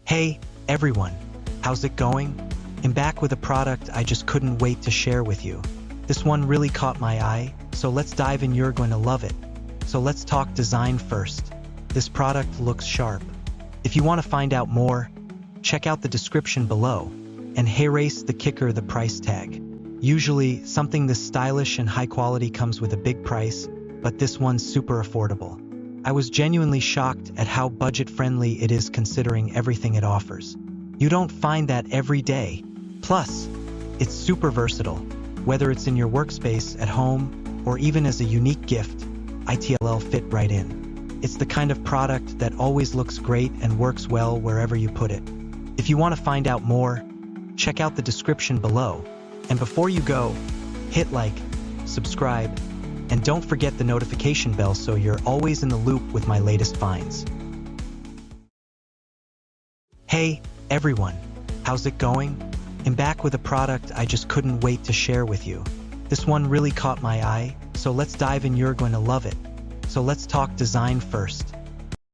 Hey, everyone. How's it going? I'm back with a product I just couldn't wait to share with you. This one really caught my eye, so let's dive in. You're going to love it. So let's talk design first. This product looks sharp. If you want to find out more, check out the description below. And hey, race the kicker, the price tag. Usually, something this stylish and high quality comes with a big price, but this one's super affordable. I was genuinely shocked at how budget-friendly it is considering everything it offers. You don't find that every day. Plus, it's super versatile. Whether it's in your workspace, at home, or even as a unique gift, it'll fit right in. It's the kind of product that always looks great and works well wherever you put it. If you want to find out more, check out the description below. And before you go, hit like, subscribe, and don't forget the notification bell so you're always in the loop with my latest finds. Hey, everyone. How's it going? I'm back with a product I just couldn't wait to share with you. This one really caught my eye, so let's dive in. You're going to love it. So let's talk design first.